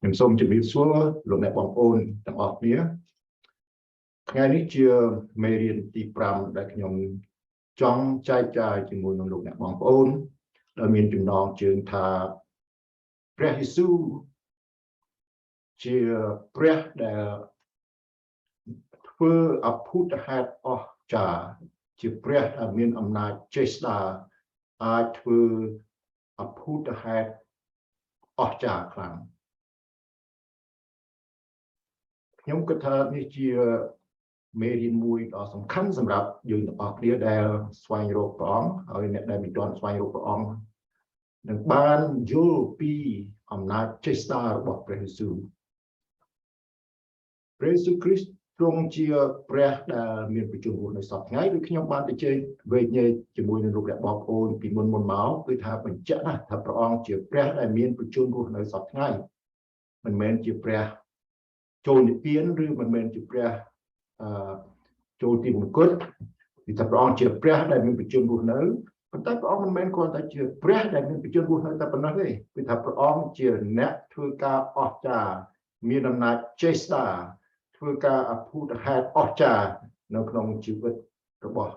ខ្ញុំសូមជម្រាបសួរលោកអ្នកបងប្អូនទាំងអស់គ្នាថ្ងៃនេះជាមេរៀនទី5ដែលខ្ញុំចង់ចែកចាយជាមួយនឹងលោកអ្នកបងប្អូនដែលមានចំណងជើងថាព្រះយេស៊ូវជាព្រះដែលធ្វើអភូតហេតុអស្ចារ្យជាព្រះដែលមានអំណាចចេស្តាអាចធ្វើអភូតហេតុអស្ចារ្យខ្លាំងខ្ញុំគិតថានេះជាមេរៀនមួយដ៏សំខាន់សម្រាប់យើងទាំងអស់គ្នាដែលស្វែងរកព្រះអង្គហើយអ្នកដែលមិនទាន់ស្វែងរកព្រះអង្គនឹងបានយល់ពីអំណាចចេស្តារបស់ព្រះយេស៊ូវព្រះយេស៊ូវគ្រីស្ទទ្រង់ជាព្រះដែលមានប្រជញ្ញរស់នៅសពថ្ងៃដូចខ្ញុំបានទៅជែកវែកញែកជាមួយនឹងលោកអ្នកបងប្អូនពីមុនមកគឺថាបញ្ជាក់ណាថាព្រះអង្គជាព្រះដែលមានប្រជញ្ញរស់នៅសពថ្ងៃមិនមែនជាព្រះចូលនិព្វានឬមិនមែនជាព្រះចូលទីមង្គលគឺថាព្រះអង្គជាព្រះដែលមានប្រជញ្ញរស់នៅប៉ុន្តែព្រះអង្គមិនមែនគ្រាន់តែជាព្រះដែលមានប្រជញ្ញរស់នៅតែប៉ុណ្ណោះទេគឺថាព្រះអង្គជាអ្នកធ្វើការអស្ចារ្យមានអំណាចចេស្តាធ្វើការអភូតហេតុអស្ចារ្យនៅក្នុងជីវិតរបស់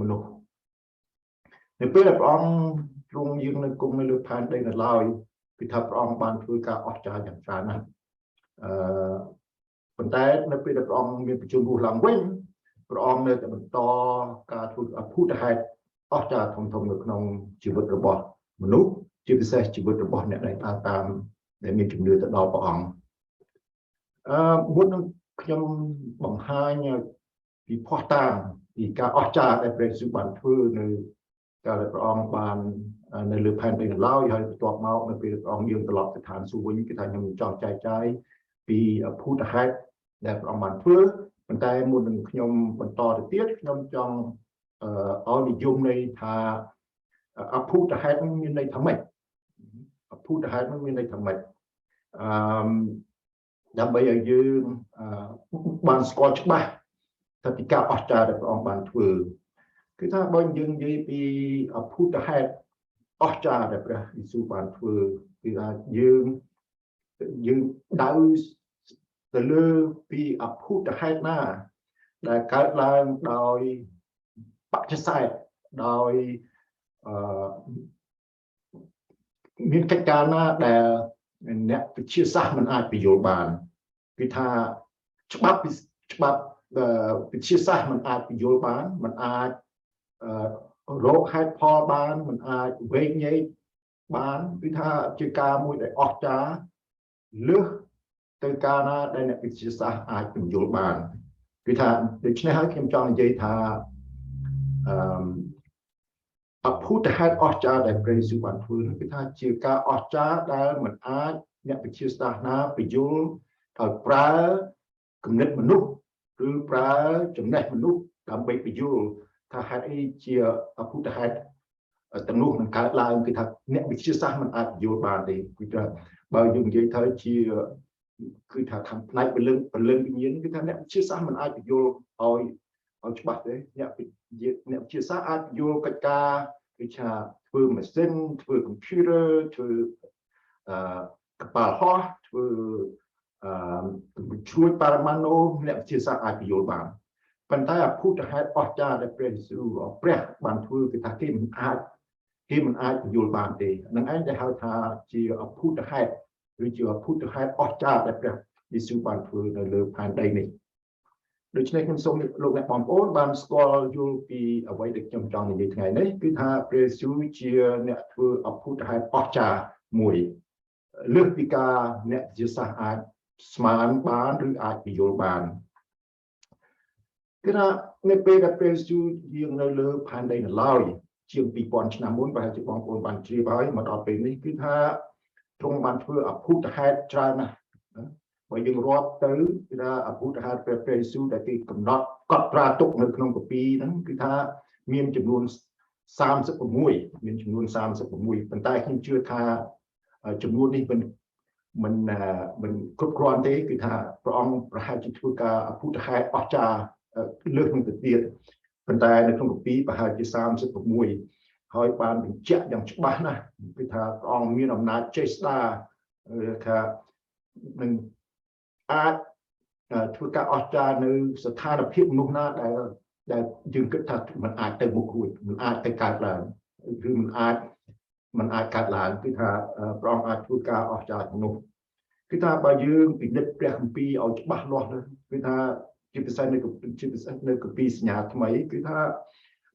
មនុស្សនៅពេលដែលព្រះអង្គទ្រង់យើងនៅគង់នៅលើផែនដីនៅឡើយគឺថាព្រះអង្គបានធ្វើការអស្ចារ្យយ៉ាងច្រើនណាស់ប៉ុន្តែនៅពេលដែលព្រះអង្គមានប្រជញ្ញរស់ឡើងវិញព្រះអង្គនៅតែបន្តការធ្វើអភូតហេតុអស្ចារ្យធំៗនៅក្នុងជីវិតរបស់មនុស្សជាពិសេសជីវិតរបស់អ្នកដែលតាមដែលមានជំនឿទៅដល់ព្រះអង្គមុននឹងខ្ញុំបង្ហាញពីផុសតាងពីការអស្ចារ្យដែលព្រះយេស៊ូវបានធ្វើនៅកាលដែលព្រះអង្គបាននៅលើផែនដីឡើយហើយបន្ទាប់មកនៅពេលព្រះអង្គយាងត្រឡប់ទៅឋានសួគ៌វិញគឺថាខ្ញុំចង់ចែកចាយពីអភូតហេតុដែលព្រះអង្គបានធ្វើប៉ុន្តែមុននឹងខ្ញុំបន្តទៅទៀតខ្ញុំចង់ឲ្យនិយមន័យថាអភូតហេតុនឹងមានន័យថាម៉េចអភូតហេតុនឹងមានន័យថាម៉េចដើម្បីឲ្យយើងបានស្គាល់ច្បាស់ថាពីការអស្ចារ្យដែលព្រះអង្គបានធ្វើគឺថាបើយើងនិយាយពីអភូតហេតុអស្ចារ្យដែលព្រះយេស៊ូវបានធ្វើគឺថាយើងដៅទៅលើពីអភូតហេតុណាដែលកើតឡើងដោយបច្ចេកទេសដោយមានកិច្ចការណាដែលអ្នកវិទ្យាសាស្ត្រមិនអាចពន្យល់បានគឺថាច្បាប់វិទ្យាសាស្ត្រមិនអាចពន្យល់បានមិនអាចរកហេតុផលបានមិនអាចវែកញែកបានគឺថាជាការមួយដែលអស្ចារ្យលើសទៅការណាដែលអ្នកវិទ្យាសាស្ត្រអាចពន្យល់បានគឺថាដូច្នេះហើយខ្ញុំចង់និយាយថាអភូតហេតុអស្ចារ្យដែលព្រះយេស៊ូវបានធ្វើគឺថាជាការអស្ចារ្យដែលមិនអាចអ្នកវិទ្យាសាស្ត្រណាពន្យល់ដោយប្រើគំនិតមនុស្សឬប្រើចំណេះមនុស្សដើម្បីពន្យល់ថាហេតុអីជាអភូតហេតុទាំងនោះនឹងកើតឡើងគឺថាអ្នកវិទ្យាសាស្ត្រមិនអាចពន្យល់បានទេគឺថាបើយើងនិយាយទៅជាគឺថាខាងផ្នែកពលឹងវិញ្ញាណគឺថាអ្នកវិទ្យាសាស្ត្រមិនអាចពន្យល់ឲ្យច្បាស់ទេអ្នកវិទ្យាសាស្ត្រអាចពន្យល់កិច្ចការគឺថាធ្វើម៉ាស៊ីនធ្វើកុំព្យូទ័រធ្វើកប៉ាល់ហោះធ្វើជួញប៉ារ៉ាម៉ាណូអ្នកវិទ្យាសាស្ត្រអាចពន្យល់បានប៉ុន្តែអភូតហេតុអស្ចារ្យដែលព្រះយេស៊ូវព្រះបានធ្វើគឺថាគេមិនអាចពន្យល់បានទេនឹងឯងដែលហៅថាជាអភូតហេតុឬជាអភូតហេតុអស្ចារ្យដែលព្រះយេស៊ូវបានធ្វើនៅលើផែនដីនេះដូច្នេះខ្ញុំសូមលោកអ្នកបងប្អូនបានស្គាល់យល់ពីអ្វីដែលខ្ញុំចង់និយាយថ្ងៃនេះគឺថាព្រះយេស៊ូវជាអ្នកធ្វើអភូតហេតុអស្ចារ្យមួយលើសពីការអ្នកវិទ្យាសាស្ត្រអាចស្មានបានឬអាចពន្យល់បានគឺថានៅពេលដែលព្រះយេស៊ូវយាងនៅលើផែនដីនៅឡើយជាង 2000 ឆ្នាំមុនប្រហែលជាបងប្អូនបានជ្រាបហើយមកដល់ពេលនេះគឺថាទ្រង់បានធ្វើអភូតហេតុច្រើនណាស់បើយើងរាប់ទៅគឺថាអភូតហេតុព្រះយេស៊ូវដែលគេកំណត់កត់ត្រាទុកនៅក្នុងគម្ពីរហ្នឹងគឺថាមានចំនួន36ប៉ុន្តែខ្ញុំជឿថាចំនួននេះមិនគ្រប់គ្រាន់ទេគឺថាព្រះអង្គប្រហែលជាធ្វើការអភូតហេតុអស្ចារ្យលើសនឹងទៅទៀតប៉ុន្តែនៅក្នុងគម្ពីរប្រហែលជា36ហើយបានបញ្ជាក់យ៉ាងច្បាស់ណាស់គឺថាព្រះអង្គមានអំណាចចេស្តាថា នឹងអាចធ្វើការអស្ចារ្យនៅស្ថានភាពនោះណាដែលយើងគិតថាมันអាចទៅមុខរួចมันអាចទៅកើតឡើងឬมันអាចកើតឡើងគឺថាព្រះអង្គអាចធ្វើការអស្ចារ្យនោះគឺថាបើយើងពិនិត្យព្រះគម្ពីរឲ្យច្បាស់លាស់គឺថាជាពិសេសនៅគម្ពីរសញ្ញាថ្មីគឺថា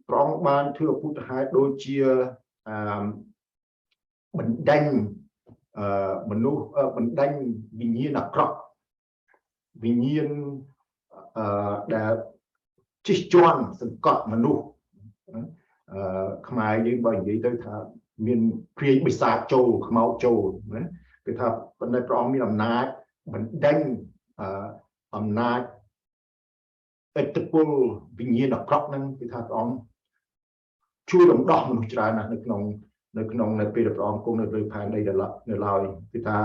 ព្រះអង្គបានធ្វើឧទាហរណ៍ដូចជាបណ្ដេញមនុស្សបណ្ដេញវិញ្ញាណអាក្រក់វិញ្ញាណដែលជិះជាន់សង្កត់មនុស្សខ្មែរយើងបើនិយាយទៅថាមានព្រាយបិសាចចូលខ្មោចចូលណាគឺថាប៉ុន្តែព្រះអង្គមានអំណាចបណ្ដេញអំណាចឥទ្ធិពលវិញ្ញាណអាក្រក់ហ្នឹងគឺថាព្រះអង្គជួយរំដោះមនុស្សច្រើនណាស់នៅក្នុងពេលព្រះអង្គគង់នៅលើផែនដីនៅឡើយគឺថា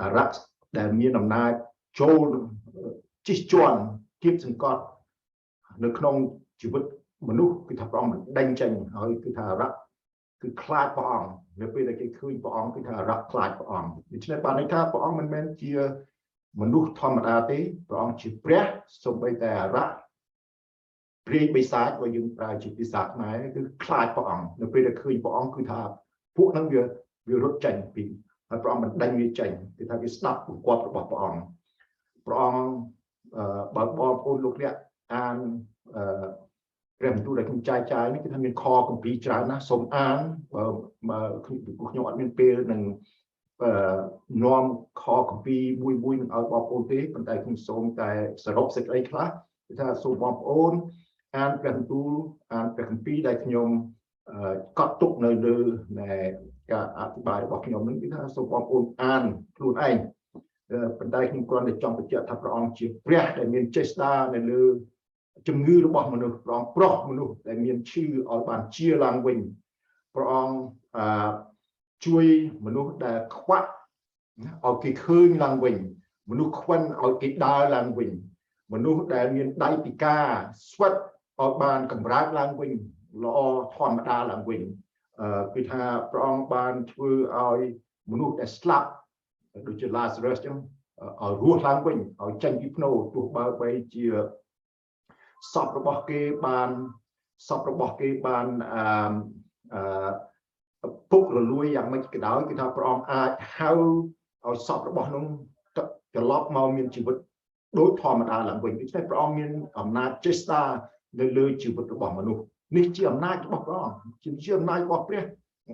អារក្សដែលមានអំណាចចូលជិះជាន់គៀបសង្កត់នៅក្នុងជីវិតមនុស្សគឺថាព្រះអង្គដេញចេញហើយគឺថាអារក្សគឺខ្លាចព្រះអង្គនៅពេលដែលគេឃើញព្រះអង្គគឺថាអារក្សខ្លាចព្រះអង្គដូច្នេះបានន័យថាព្រះអង្គមិនមែនជាមនុស្សធម្មតាទេព្រះអង្គជាព្រះសូម្បីតែអារក្សព្រាយបិសាចបើយើងប្រើជាភាសាខ្មែរគឺខ្លាចព្រះអង្គនៅពេលដែលឃើញព្រះអង្គគឺថាពួកហ្នឹងវារត់ចេញពីហើយព្រះអង្គមិនដេញវាចេញគឺថាវាស្ដាប់បង្គាប់របស់ព្រះអង្គបើបងប្អូនលោកអ្នកអានព្រះបន្ទូលដែលខ្ញុំចាយនេះគឺថាមានខគម្ពីរច្រើនណាស់សូមអានបើខ្ញុំអត់មានពេលនឹងនាំខគម្ពីរមួយនឹងឲ្យបងប្អូនទេប៉ុន្តែខ្ញុំសូមតែសរុបសេចក្តីខ្លះគឺថាសូមបងប្អូនអានព្រះបន្ទូលអានព្រះគម្ពីរដែលខ្ញុំកត់ទុកនៅលើការអธิบายរបស់ខ្ញុំនឹងគឺថាសូមបងប្អូនអានខ្លួនឯងប៉ុន្តែខ្ញុំគ្រាន់តែចង់បញ្ជាក់ថាព្រះអង្គជាព្រះដែលមានចេស្តានៅលើជំងឺរបស់មនុស្សព្រះអង្គប្រោះមនុស្សដែលមានឈឺឲ្យបានជាឡើងវិញព្រះអង្គជួយមនុស្សដែលខ្វាក់ឲ្យគេឃើញឡើងវិញមនុស្សខ្វិនឲ្យគេដើរឡើងវិញមនុស្សដែលមានដៃពិការស្វិតឲ្យបានកម្រើកឡើងវិញល្អធម្មតាឡើងវិញគឺថាព្រះអង្គបានធ្វើឲ្យមនុស្សដែលស្លាប់ដូចជា Lazarus ចឹងឲ្យរស់ឡើងវិញឲ្យចេញពីភ្នូរទោះបីជាសពរបស់គេបានពុករលួយយ៉ាងម៉េចក៏ដោយគឺថាព្រះអង្គអាចហៅឲ្យសពរបស់នោះត្រឡប់មកមានជីវិតដូចធម្មតាឡើងវិញដូច្នេះព្រះអង្គមានអំណាចចេស្តានៅលើជីវិតរបស់មនុស្សនេះជាអំណាចរបស់ព្រះអង្គជាអំណាចរបស់ព្រះ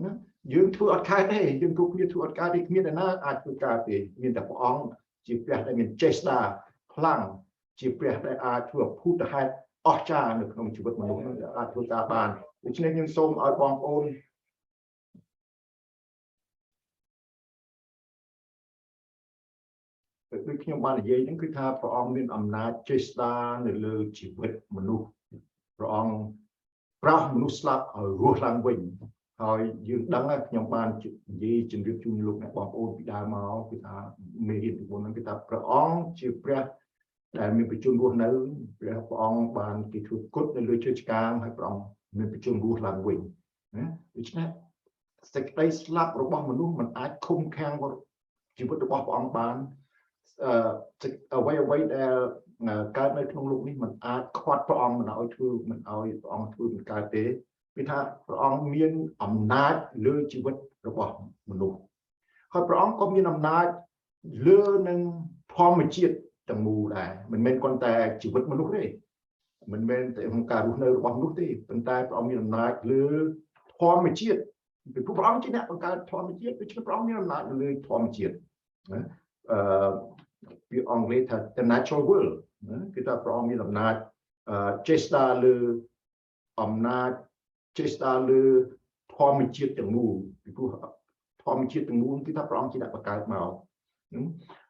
ណាយើងធ្វើអត់កើតទេយើងគ្រប់គ្នាធ្វើអត់កើតទេគ្មានអ្នកណាអាចធ្វើកើតទេមានតែព្រះអង្គជាព្រះដែលមានចេស្តាខ្លាំងជាព្រះដែលអាចធ្វើភូតហេតុអស្ចារ្យនៅក្នុងជីវិតមនុស្សនឹងអាចធ្វើការបានដូច្នេះខ្ញុំសូមឲ្យបងប្អូនដូចខ្ញុំបាននិយាយហ្នឹងគឺថាព្រះអង្គមានអំណាចចេស្តានៅលើជីវិតមនុស្សព្រះអង្គប្រោសមនុស្សស្លាប់ឲ្យរស់ឡើងវិញហើយយើងដឹងហើយខ្ញុំបាននិយាយជម្រាបជូនលោកអ្នកបងប្អូនពីដើមមកគឺថាមេរៀនពីមុនហ្នឹងគឺថាព្រះអង្គជាព្រះដែលមានប្រជញ្ញរស់នៅព្រះអង្គបានគេធ្វើគុតនៅលើជើងឆ្កាងហើយព្រះអង្គមានប្រជញ្ញរស់ឡើងវិញណាដូច្នេះសេចក្តីស្លាប់របស់មនុស្សมันអាចឃុំឃាំងជីវិតរបស់ព្រះអង្គបានអ្វីដែលកើតនៅក្នុងលោកនេះมันអាចខាត់ព្រះអង្គមិនឲ្យធ្វើមិនឲ្យព្រះអង្គធ្វើមិនកើតទេគឺថាព្រះអង្គមានអំណាចលើជីវិតរបស់មនុស្សហើយព្រះអង្គក៏មានអំណាចលើនឹងធម្មជាតិទាំងមូលដែរមិនមែនគ្រាន់តែជីវិតមនុស្សទេមិនមែនតែក្នុងការរស់នៅរបស់មនុស្សទេប៉ុន្តែព្រះអង្គមានអំណាចលើធម្មជាតិពីព្រោះព្រះអង្គជាអ្នកបង្កើតធម្មជាតិដូច្នេះព្រះអង្គមានអំណាចលើធម្មជាតិណាពីអង់គ្លេសថា the natural world ណាគឺថាព្រះអង្គមានអំណាចចេស្តាលើអំណាចចេស្តាលើធម្មជាតិទាំងមូលពីព្រោះធម្មជាតិទាំងមូលគឺថាព្រះអង្គជាអ្នកបង្កើតមក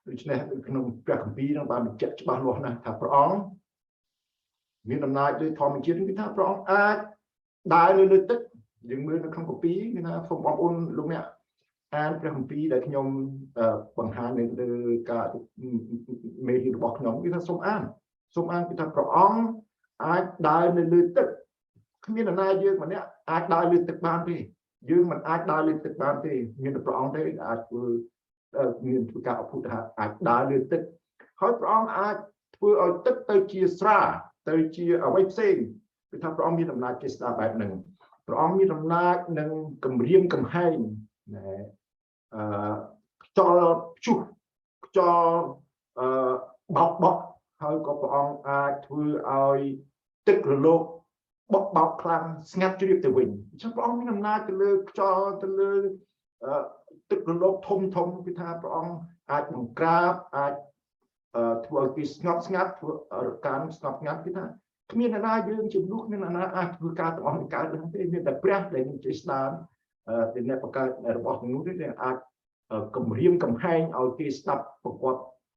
ដូច្នេះក្នុងព្រះគម្ពីរនឹងបានបញ្ជាក់ច្បាស់លាស់ណាស់ថាព្រះអង្គមានអំណាចលើធម្មជាតិគឺថាព្រះអង្គអាចដើរលើទឹកយើងមើលនៅក្នុងគម្ពីរគឺថាសូមបងប្អូនលោកអ្នកអានព្រះគម្ពីរដែលខ្ញុំបង្ហាញនៅលើការមេរៀនរបស់ខ្ញុំគឺថាសូមអានគឺថាព្រះអង្គអាចដើរនៅលើទឹកគ្មាននរណាយើងម្នាក់អាចដើរលើទឹកបានទេយើងមិនអាចដើរលើទឹកបានទេមានតែព្រះអង្គទេអាចធ្វើ មានធ្វើការអភូតថាអាចដើរលើទឹកហើយព្រះអង្គអាចធ្វើឲ្យទឹកទៅជាស្រាទៅជាអ្វីផ្សេងគឺថាព្រះអង្គមានអំណាចចេស្តាបែបហ្នឹងព្រះអង្គមានអំណាចនឹងគម្រាមកំហែងខ្យល់ព្យុះខ្យល់បោកបក់ហើយក៏ព្រះអង្គអាចធ្វើឲ្យទឹករលកបក់បោកខ្លាំងស្ងាត់ជ្រាបទៅវិញអញ្ចឹងព្រះអង្គមានអំណាចទៅលើខ្យល់ទៅលើទឹករលកធំគឺថាព្រះអង្គអាចបង្ក្រាបអាចធ្វើឲ្យគេស្ងប់ស្ងាត់ធ្វើការស្ងប់ស្ងាត់គឺថាគ្មានអ្នកណាយើងជាមនុស្សមានអ្នកណាអាចធ្វើការទាំងអស់កើតឡើងទេមានតែព្រះដែលមានចេស្តាដែលអ្នកបង្កើតរបស់មនុស្សទេអាចគម្រាមកំហែងឲ្យគេស្ដាប់ប្រកប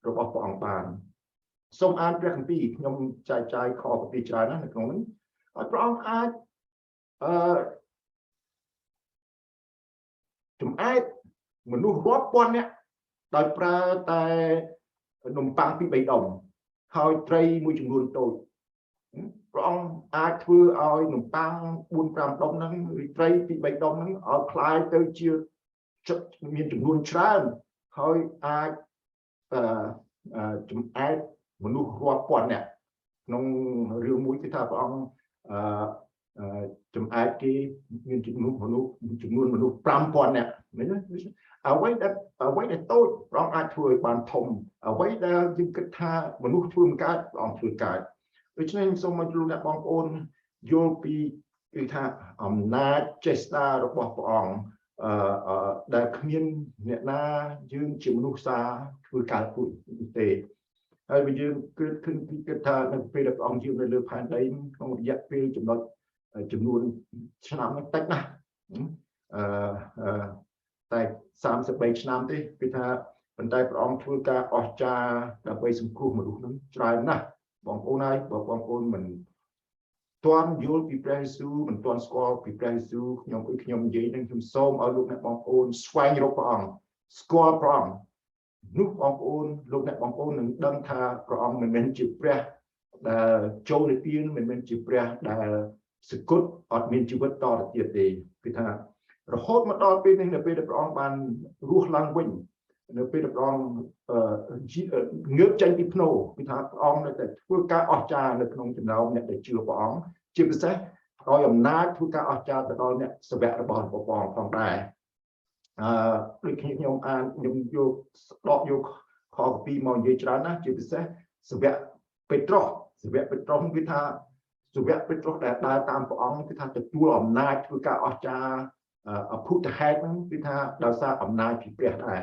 របស់ព្រះអង្គបានសូមអានព្រះគម្ពីរខ្ញុំចែកចាយខគម្ពីរច្រើនណាស់នៅក្នុងនេះហើយព្រះអង្គអាចចំអែតមនុស្សរាប់ពាន់នាក់ដោយប្រើតែនំប៉័ងពី3ដុំហើយត្រីមួយចំនួនតូចព្រះអង្គអាចធ្វើឲ្យនំប៉័ង 4-5 ដុំហ្នឹងឬត្រីពី3ដុំហ្នឹងឲ្យคล้ายទៅជាមានចំនួនច្រើនហើយអាចចំអែតមនុស្សរាប់ពាន់នាក់ក្នុងរឿងមួយគឺថាព្រះអង្គចំអែតគេមានចំនួនមនុស្ស 5,000 នាក់មែនទេអ្វីដែលតូចព្រះអង្គអាចធ្វើឲ្យបានធំអ្វីដែលយើងគិតថាមនុស្សធ្វើមិនកើតព្រះអង្គធ្វើកើតដូច្នេះសូមឲ្យលោកអ្នកបងប្អូនយល់ពីគឺថាអំណាចចេស្តារបស់ព្រះអង្គដែលគ្មានអ្នកណាយើងជាមនុស្សសាធ្វើកើតពុទ្ធទេហើយបើយើងគិតថានៅពេលដែលព្រះអង្គយាងនៅលើផែនដីក្នុងរយៈពេលចំនួនឆ្នាំនេះតិចណាស់តែ33ឆ្នាំទេគឺថាប៉ុន្តែព្រះអង្គធ្វើការអស្ចារ្យដើម្បីសង្គ្រោះមនុស្សនឹងច្រើនណាស់បងប្អូនហើយបងប្អូនមិនទាន់យល់ពីព្រះយេស៊ូវមិនទាន់ស្គាល់ពីព្រះយេស៊ូវខ្ញុំនិយាយនឹងខ្ញុំសូមឲ្យលោកអ្នកបងប្អូនស្វែងរកព្រះអង្គស្គាល់ព្រះអង្គនោះបងប្អូនលោកអ្នកបងប្អូននឹងដឹងថាព្រះអង្គមិនមែនជាព្រះដែលចូលនិព្វានមិនមែនជាព្រះដែលសគត់អត់មានជីវិតតទៅទៀតទេគឺថារហូតមកដល់ពេលនេះនៅពេលដែលព្រះអង្គបានរស់ឡើងវិញនៅពេលដែលព្រះអង្គងើបចេញពីភ្នូគឺថាព្រះអង្គនៅតែធ្វើការអស្ចារ្យនៅក្នុងចំណោមអ្នកដែលជឿព្រះអង្គជាពិសេសឲ្យអំណាចធ្វើការអស្ចារ្យទៅដល់អ្នកសាវករបស់ព្រះអង្គផងដែរដូចខ្ញុំអានខ្ញុំយកដកយកខគម្ពីរមកនិយាយច្រើនណាស់ជាពិសេសសាវកពេត្រុសគឺថាសាវកពេត្រុសដែលដើរតាមព្រះអង្គគឺថាទទួលអំណាចធ្វើការអស្ចារ្យអភូតហេតុហ្នឹងគឺថាដោយសារអំណាចពីព្រះដែរ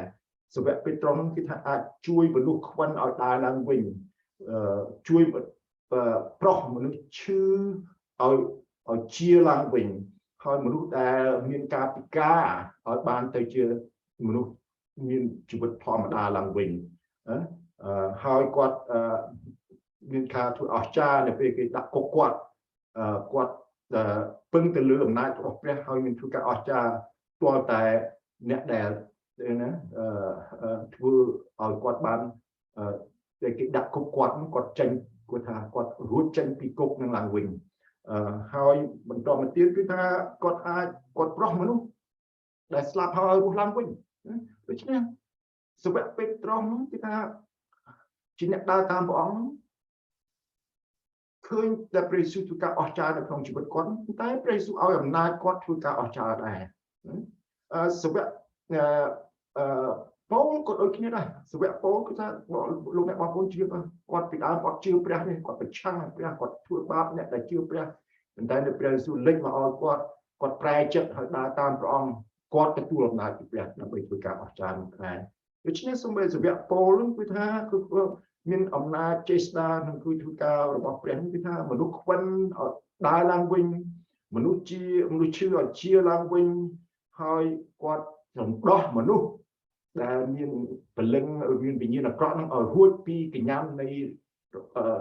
សាវកពេត្រុសហ្នឹងគឺថាអាចជួយមនុស្សខ្វិនឲ្យដើរឡើងវិញជួយប្រុសមនុស្សឈឺឲ្យជាឡើងវិញហើយមនុស្សដែលមានការពិការឲ្យបានទៅជាមនុស្សមានជីវិតធម្មតាឡើងវិញហើយគាត់មានការធ្វើអស្ចារ្យនៅពេលគេដាក់គុកគាត់ពឹងទៅលើអំណាចរបស់ព្រះហើយមានធ្វើការអស្ចារ្យទាល់តែអ្នកដែលធ្វើឲ្យគាត់បានតែគេដាក់គុកគាត់ចេញគាត់ថាគាត់រួចចេញពីគុកនឹងឡើងវិញហើយបន្តមកទៀតគឺថាគាត់ប្រោះមនុស្សដែលស្លាប់ហើយរស់ឡើងវិញដូច្នេះសាវកពេត្រុសនោះគឺថាជាអ្នកដើរតាមព្រះអង្គឃើញតែព្រះយេស៊ូវធ្វើការអស្ចារ្យនៅក្នុងជីវិតគាត់តែព្រះយេស៊ូវឲ្យអំណាចគាត់ធ្វើការអស្ចារ្យដែរសាវកប៉ូលក៏ដូចគ្នាដែរសាវកប៉ូលគឺថាលោកអ្នកបងប្អូនជឿគាត់ពីដើមគាត់ជឿព្រះនេះគាត់ប្រឆាំងនឹងព្រះគាត់ធ្វើបាបអ្នកដែលជឿព្រះប៉ុន្តែនៅព្រះយេស៊ូវលេចមកឲ្យគាត់ប្រែចិត្តហើយដើរតាមព្រះអង្គគាត់ទទួលអំណាចពីព្រះដើម្បីធ្វើការអស្ចារ្យនឹងដែរដូច្នេះសូម្បីសាវកប៉ូលគឺថាគឺមានអំណាចចេស្តានឹងគឺធ្វើការរបស់ព្រះគឺថាមនុស្សខ្វិនឲ្យដើរឡើងវិញមនុស្សឈឺឲ្យជាឡើងវិញហើយគាត់រំដោះមនុស្សដែលមានពលឹងមានវិញ្ញាណអាក្រក់នឹងឲ្យរួចពីកញ្ញានៃ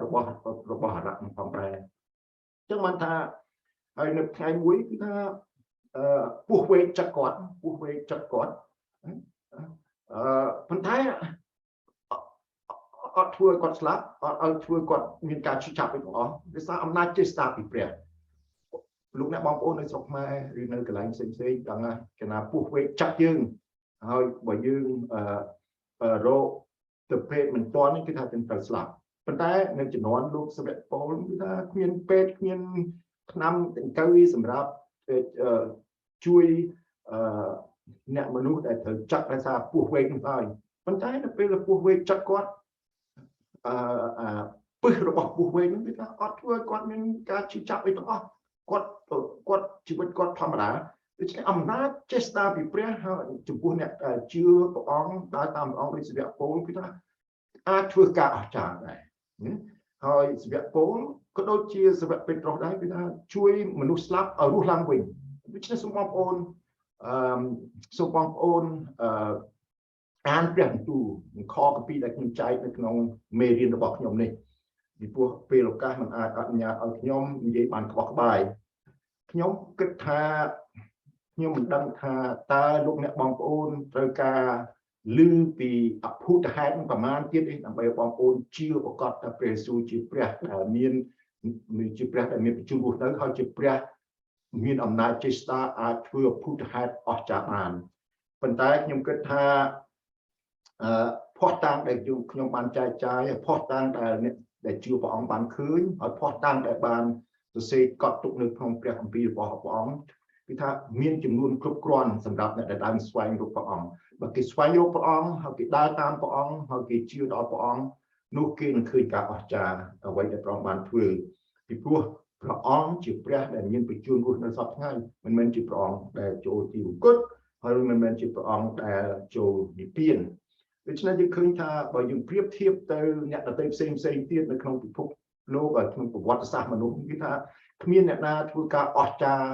របស់អារក្សនឹងផងដែរអញ្ចឹងបានថាហើយនៅថ្ងៃមួយគឺថាពោះវែកចិត្តគាត់ប៉ុន្តែអត់ធ្វើគាត់ស្លាប់អត់ធ្វើគាត់មានការឈឺចាប់ទាំងអស់ដោយសារអំណាចចេស្តាពីព្រះលោកអ្នកបងប្អូននៅស្រុកខ្មែរឬនៅកន្លែងផ្សេងៗដឹងណាគេណាពោះវែកចាប់យើងហើយបើយើង โรคទៅពេទ្យមិនទាន់នេះគឺថាត្រូវស្លាប់ប៉ុន្តែនៅជំនាន់លោកសាវកពលគឺថាគ្មានពេទ្យគ្មានថ្នាំទៅសម្រាប់ជួយអ្នកមនុស្សដែលត្រូវចាត់ដោយសារពោះវែកនោះហើយប៉ុន្តែនៅពេលពោះវែកចាត់គាត់ពឹសរបស់ពោះវែកនោះគឺថាអត់ធ្វើគាត់មានការជឿចាប់អីទាំងអស់គាត់ជីវិតគាត់ធម្មតាដូច្នេះអំណាចចេស្តាពីព្រះចំពោះអ្នកជឿព្រះអង្គដើរតាមព្រះអង្គដូចសាវកពលគឺថាអាចធ្វើការអស្ចារ្យដែរហើយសាវកពលក៏ដូចជាសាវកពេត្រុសដែរគឺថាជួយមនុស្សស្លាប់ឲ្យរស់ឡើងវិញដូច្នេះសូមបងប្អូនអានព្រះបន្ទូលខគម្ពីរដែលខ្ញុំចែកនៅក្នុងមេរៀនរបស់ខ្ញុំនេះពីព្រោះពេលឱកាសมันអាចអនុញ្ញាតឲ្យខ្ញុំនិយាយបានក្បោះក្បាយខ្ញុំគិតថាខ្ញុំមិនដឹងថាតើលោកអ្នកបងប្អូនត្រូវការឮពីអភូតហេតុប្រមាណទៀតដើម្បីបងប្អូនជឿប្រកបថាព្រះយេស៊ូវជាព្រះដែលមានជាព្រះដែលមានបញ្ជូនរស់នៅហើយជាព្រះមានអំណាចចេស្តាអាចធ្វើអភូតហេតុអស្ចារ្យបានប៉ុន្តែខ្ញុំគិតថាភ័ស្តុតាងដែលខ្ញុំបានចែកចាយភ័ស្តុតាងដែលជឿព្រះអង្គបានឃើញហើយភ័ស្តុតាងដែលបានសរសេរកត់ទុកនៅក្នុងព្រះគម្ពីររបស់ព្រះអង្គគឺថាមានចំនួនគ្រប់គ្រាន់សម្រាប់អ្នកដែលដើរស្វែងរកព្រះអង្គបើគេស្វែងរកព្រះអង្គហើយគេដើរតាមព្រះអង្គហើយគេជឿដល់ព្រះអង្គនោះគេនឹងឃើញការអស្ចារ្យអ្វីដែលព្រះអង្គបានធ្វើពីព្រោះព្រះអង្គជាព្រះដែលមានបញ្ជូនរស់នៅសពថ្ងៃមិនមែនជាព្រះអង្គដែលចូលទីវង្គតហើយមិនមែនជាព្រះអង្គដែលចូលនិព្វានដូច្នេះយើងឃើញថាបើយើងប្រៀបធៀបទៅអ្នកដទៃផ្សេងទៀតនៅក្នុងពិភពលោកក្នុងប្រវត្តិសាស្ត្រមនុស្សគឺថាគ្មានអ្នកណាធ្វើការអស្ចារ្យ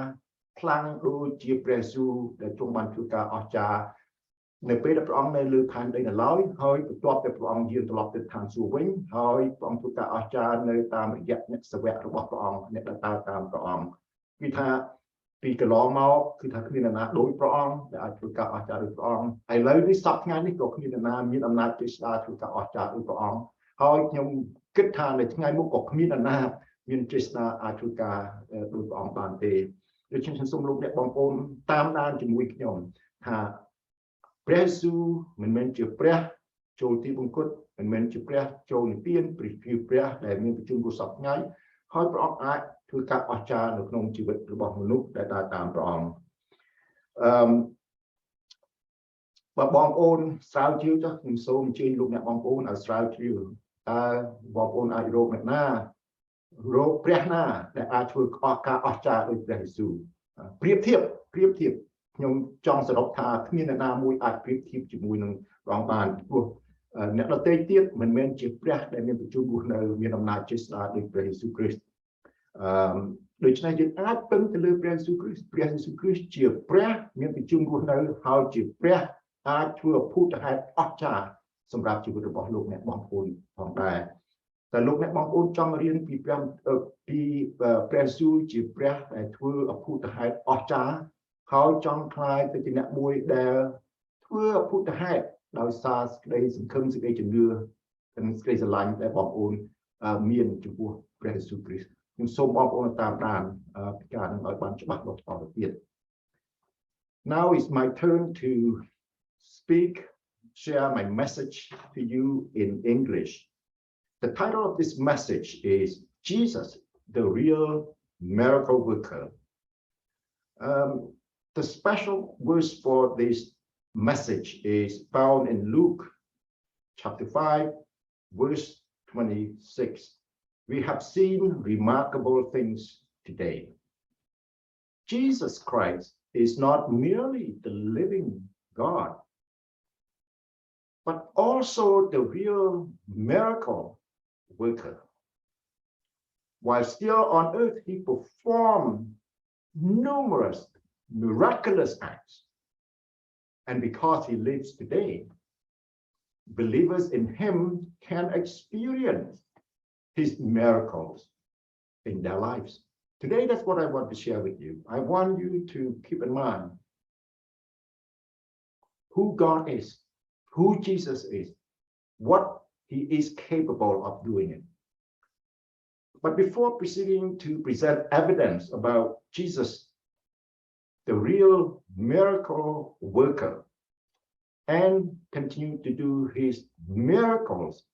ខ្លាំងដូចជាព្រះយេស៊ូវដែលទ្រង់បានធ្វើការអស្ចារ្យនៅពេលដែលព្រះអង្គនៅលើផែនដីនៅឡើយហើយបន្ទាប់ពីព្រះអង្គយាងត្រឡប់ទៅឋានសួគ៌វិញហើយព្រះអង្គធ្វើការអស្ចារ្យនៅតាមរយៈអ្នកសាវករបស់ព្រះអង្គអ្នកដែលដើរតាមព្រះអង្គគឺថាពីកន្លងមកគឺថាគ្មានអ្នកណាដូចព្រះអង្គដែលអាចធ្វើការអស្ចារ្យដូចព្រះអង្គឥឡូវនេះសប្តាហ៍នេះក៏គ្មានអ្នកណាមានអំណាចចេស្តាធ្វើការអស្ចារ្យដូចព្រះអង្គហើយខ្ញុំគិតថានៅថ្ងៃមុខក៏គ្មានអ្នកណាមានចេស្តាអាចធ្វើការដូចព្រះអង្គបានទេដូច្នេះខ្ញុំសូមលោកអ្នកបងប្អូនតាមដានជាមួយខ្ញុំថាព្រះយេស៊ូវមិនមែនជាព្រះចូលទីបង្គត់មិនមែនជាព្រះចូលនិព្វានព្រះដែលមានបញ្ជូនរស់សពថ្ងៃហើយព្រះអង្គអាចធ្វើការអស្ចារ្យនៅក្នុងជីវិតរបស់មនុស្សដែលដើរតាមព្រះអង្គបើបងប្អូនស្រាវជ្រាវចុះខ្ញុំសូមអញ្ជើញលោកអ្នកបងប្អូនឲ្យស្រាវជ្រាវតើបងប្អូនអាចរកអ្នកណារកព្រះណាដែលអាចធ្វើការអស្ចារ្យដូចព្រះយេស៊ូវប្រៀបធៀបខ្ញុំចង់សរុបថាគ្មានអ្នកណាមួយអាចប្រៀបធៀបជាមួយនឹងព្រះអង្គបានព្រោះអ្នកដទៃទៀតមិនមែនជាព្រះដែលមានបញ្ជូនរស់នៅមានអំណាចចេស្តាដូចព្រះយេស៊ូវគ្រីស្ទដូច្នេះយើងអាចពឹងទៅលើព្រះយេស៊ូវគ្រីស្ទជាព្រះមានបញ្ជូនរស់នៅហើយជាព្រះអាចធ្វើអភូតហេតុអស្ចារ្យសម្រាប់ជីវិតរបស់លោកអ្នកបងប្អូនផងដែរតែលោកអ្នកបងប្អូនចង់រៀនពីព្រះយេស៊ូវជាព្រះដែលធ្វើអភូតហេតុអស្ចារ្យហើយចង់ខ្លាយទៅជាអ្នកមួយដែលធ្វើអភូតហេតុដោយសារសេចក្តីសង្ឃឹមសេចក្តីជំនឿនិងសេចក្តីស្រឡាញ់ដែលបងប្អូនមានចំពោះព្រះយេស៊ូវគ្រីស្ទខ្ញុំសូមបងប្អូនតាមដានពីការនឹងឲ្យបានច្បាស់លាស់តទៅទៀត Now it's my turn to share my message to you in English. The title of this message is Jesus, the Real Miracle Worker. The special verse for this message is found in Luke chapter 5, verse 26. We have seen remarkable things today. Jesus Christ is not merely the living God, but also the real miracle worker. While still on earth, he performed numerous miraculous acts. And because he lives today, believers in him can experience his miracles in their lives. Today, that's what I want to share with you. I want you to keep in mind who God is, who Jesus is, what he is capable of doing it. But before proceeding to present evidence about Jesus, the real miracle worker, and continued to do his miracles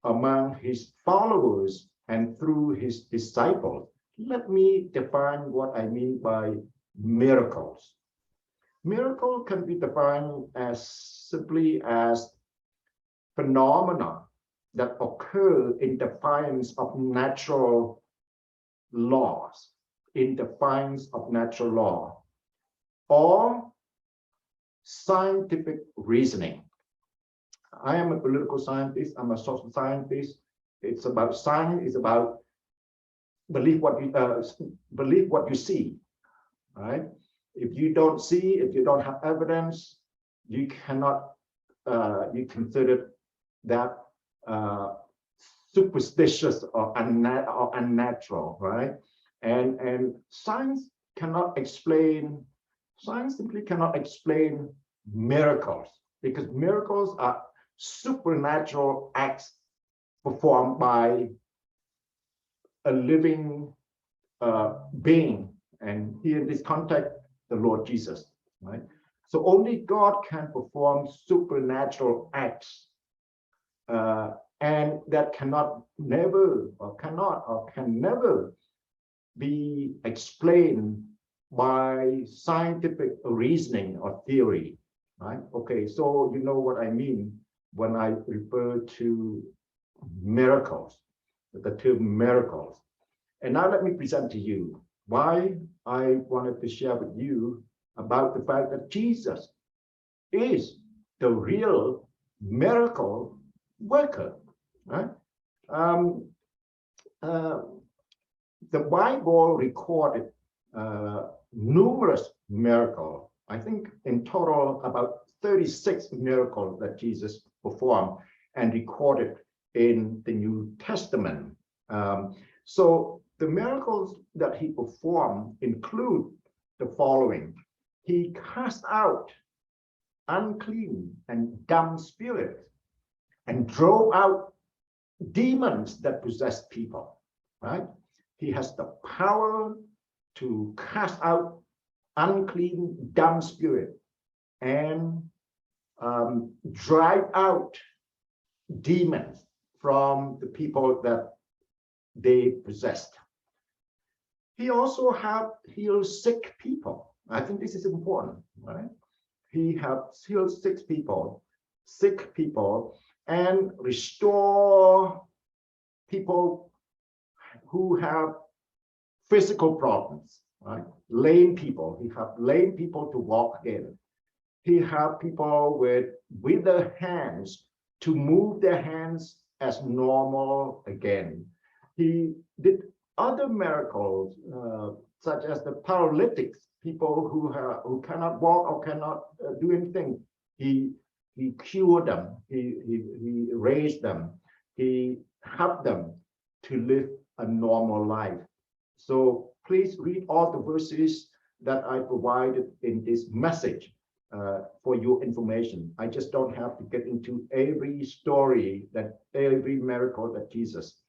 among his followers and through his disciples. Let me define what I mean by miracles. Miracle can be defined as simply as phenomena that occur in defiance of natural laws, in defiance of natural law, or scientific reasoning. I am a political scientist, I'm a social scientist. It's about science, it's about believe what you see, right? If you don't see, if you don't have evidence, you cannot, you consider that superstitious or unnatural, right? And science simply cannot explain miracles, because miracles are supernatural acts performed by a living being, and here in this context, the Lord Jesus, right? So only God can perform supernatural acts, and that can never be explained by scientific reasoning or theory, right? Okay, so you know what I mean when I refer to miracles, the term miracles. And now let me present to you why I wanted to share with you about the fact that Jesus is the real miracle worker, right? The Bible recorded numerous miracles. I think in total about 36 miracles that Jesus performed and recorded in the New Testament. So the miracles that he performed include the following. He cast out unclean and dumb spirits and drove out demons that possess people, right? He has the power to cast out unclean, dumb spirit and drive out demons from the people that they possessed. He also have healed sick people. I think this is important, right? He has healed sick people, and restore people who have physical problems, right? Lame people. He have lame people to walk again. He have people with withered hands to move their hands as normal again. He did other miracles, such as the paralytics, people who cannot walk or cannot do anything. He cured them. He raised them. He helped them to live a normal life. So please read all the verses that I provided in this message for your information. I just don't have to get into every story, that every miracle that Jesus.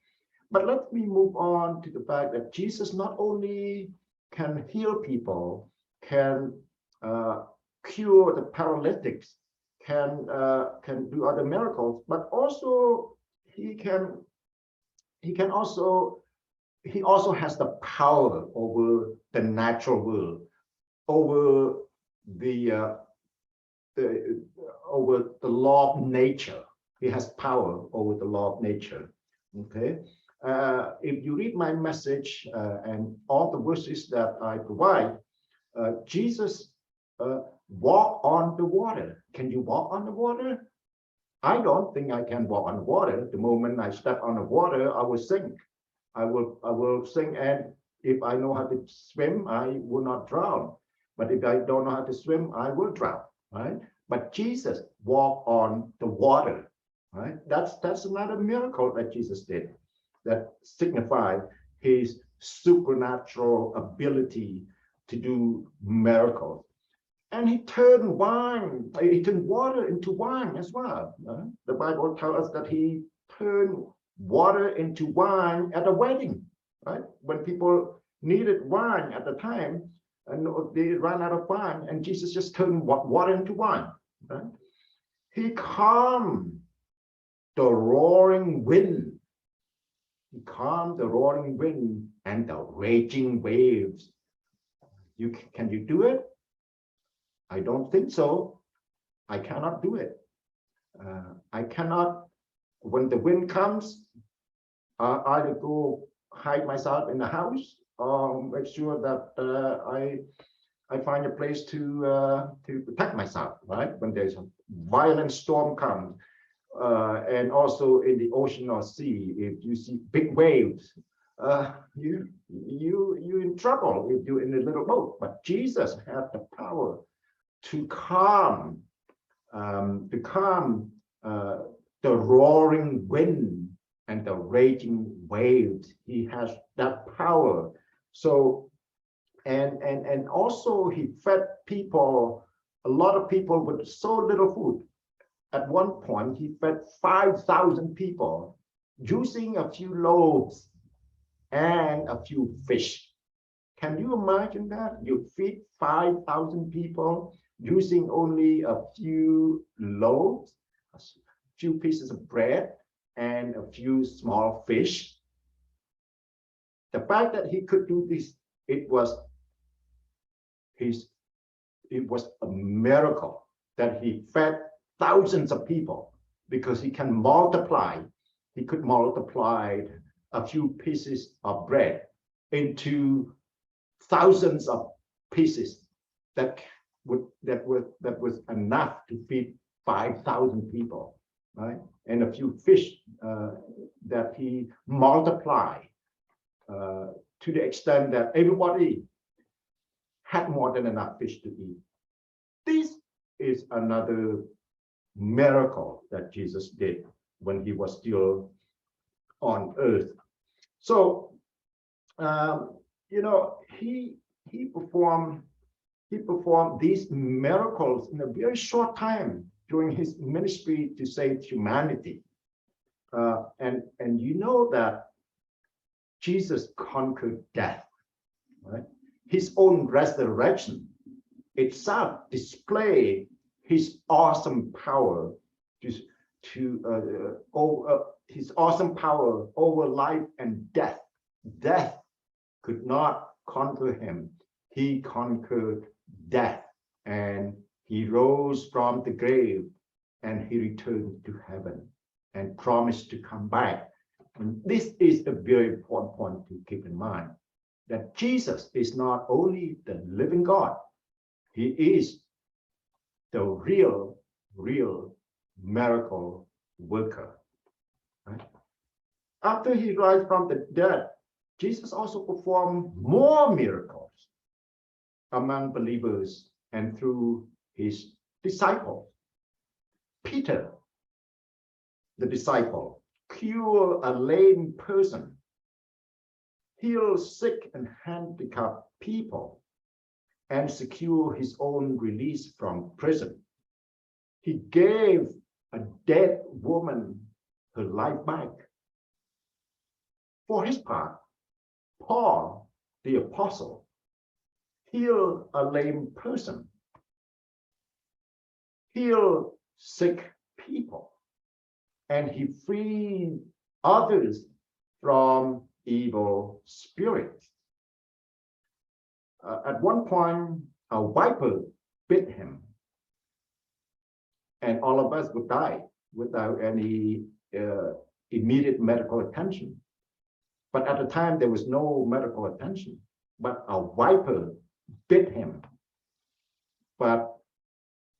But let me move on to the fact that Jesus not only can heal people, can cure the paralytics, can do other miracles, but also he also has the power over the natural world, over the law of nature. He has power over the law of nature. Okay. If you read my message and all the verses that I provide, Jesus walked on the water. Can you walk on the water? I don't think I can walk on the water. The moment I step on the water, I will sink. I will sink, and if I know how to swim, I will not drown. But if I don't know how to swim, I will drown, right? But Jesus walked on the water, right? That's another miracle that Jesus did, that signified his supernatural ability to do miracles. And he turned water into wine as well. Right? The Bible tells us that he turned water into wine at a wedding, right? When people needed wine at the time, and they ran out of wine, and Jesus just turned water into wine, Right? He calmed the roaring wind. He calmed the roaring wind and the raging waves. Can you do it? I don't think so. I cannot do it. I cannot. When the wind comes, either go hide myself in the house or make sure that I find a place to protect myself. Right, when there's a violent storm comes, and also in the ocean or sea, if you see big waves, you're in trouble if you're in a little boat. But Jesus had the power to calm the roaring wind and the raging waves. He has that power. So, and also he fed people, a lot of people with so little food. At one point, he fed 5,000 people using a few loaves and a few fish. Can you imagine that? You feed 5,000 people using only a few loaves, a few pieces of bread, and a few small fish. The fact that he could do this, it was a miracle that he fed thousands of people, because he can multiply. He could multiply a few pieces of bread into thousands of pieces that was enough to feed 5,000 people, right? And a few fish that he multiplied to the extent that everybody had more than enough fish to eat. This is another miracle that Jesus did when he was still on earth. So, he performed these miracles in a very short time during his ministry to save humanity. And you know that Jesus conquered death, right? His own resurrection itself displayed his awesome power his awesome power over life and death. Death could not conquer him. He conquered death, and he rose from the grave, and he returned to heaven and promised to come back. And this is a very important point to keep in mind, that Jesus is not only the living God, he is the real miracle worker. Right? After he rose from the dead, Jesus also performed more miracles among believers and through his disciples. Peter, the disciple, cured a lame person, healed sick and handicapped people, and secured his own release from prison. He gave a dead woman her life back. For his part, Paul, the apostle, healed a lame person, healed sick people, and he freed others from evil spirits. At one point, a viper bit him, and all of us would die without any immediate medical attention. But at the time, there was no medical attention. But a viper bit him, but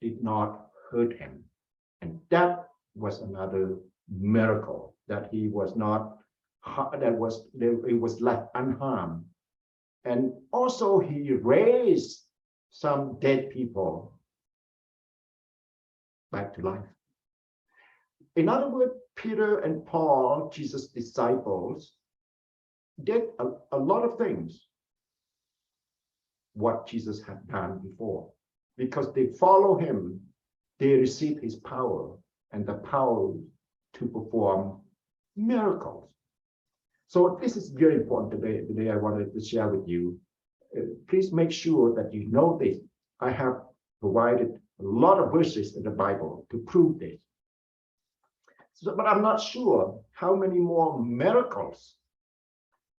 did not hurt him. And that was another miracle, that he was not, it was left unharmed. And also he raised some dead people back to life. In other words, Peter and Paul, Jesus' disciples, did a lot of things what Jesus had done before. Because they follow him, they receive his power and the power to perform miracles. So this is very important today I wanted to share with you. Please make sure that you know this. I have provided a lot of verses in the Bible to prove this. So, but I'm not sure how many more miracles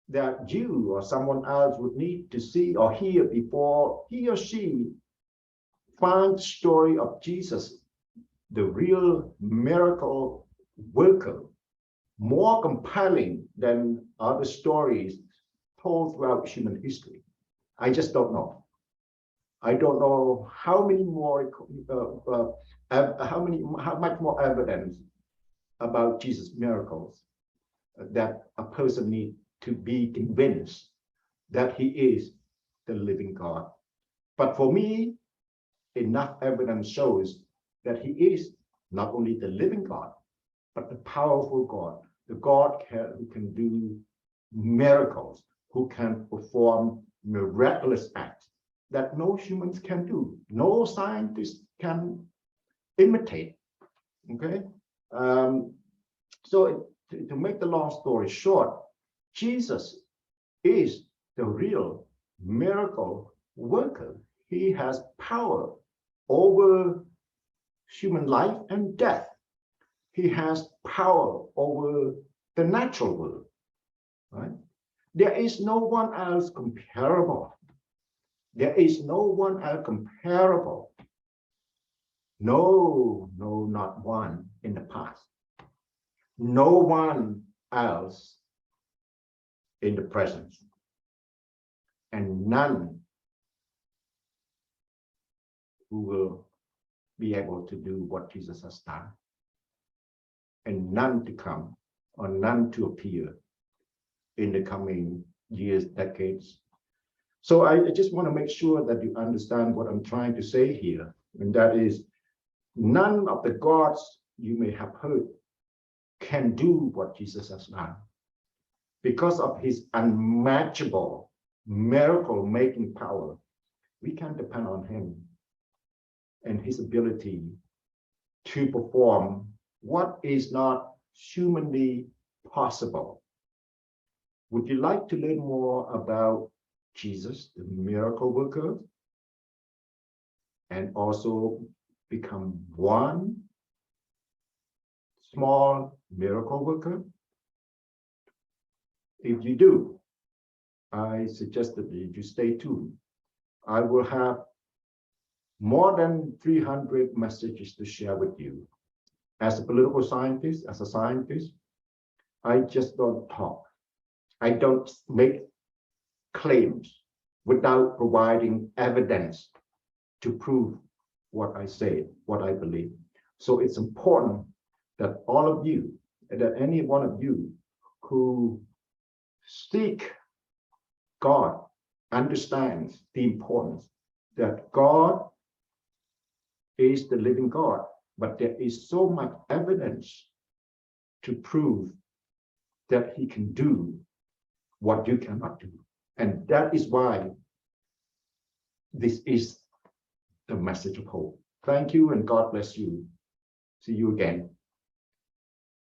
that you or someone else would need to see or hear before he or she finds the story of Jesus, the real miracle worker, more compelling than other stories told throughout human history. I just don't know. I don't know how many more, how much more evidence about Jesus' miracles that a person needs to be convinced that he is the living God. But for me, enough evidence shows that he is not only the living God, but the powerful God, the God who can do miracles, who can perform miraculous acts that no humans can do, no scientist can imitate. Okay, so to make the long story short, Jesus is the real miracle worker. He has power over human life and death. He has power over the natural world, right? There is no one else comparable. There is no one else comparable. No, not one in the past. No one else in the present. And none who will be able to do what Jesus has done. And none to come, or none to appear in the coming years, decades. So I just want to make sure that you understand what I'm trying to say here, and that is, none of the gods you may have heard can do what Jesus has done. Because of his unmatchable miracle-making power, we can depend on him and his ability to perform what is not humanly possible. Would you like to learn more about Jesus, the miracle worker, and also become one small miracle worker? If you do, I suggest that you stay tuned. I will have more than 300 messages to share with you. As a political scientist, as a scientist, I just don't talk. I don't make claims without providing evidence to prove what I say, what I believe. So it's important that all of you, that any one of you who seek God, understands the importance that God is the living God, but there is so much evidence to prove that he can do what you cannot do. And that is why this is the message of hope. Thank you, and God bless you. See you again.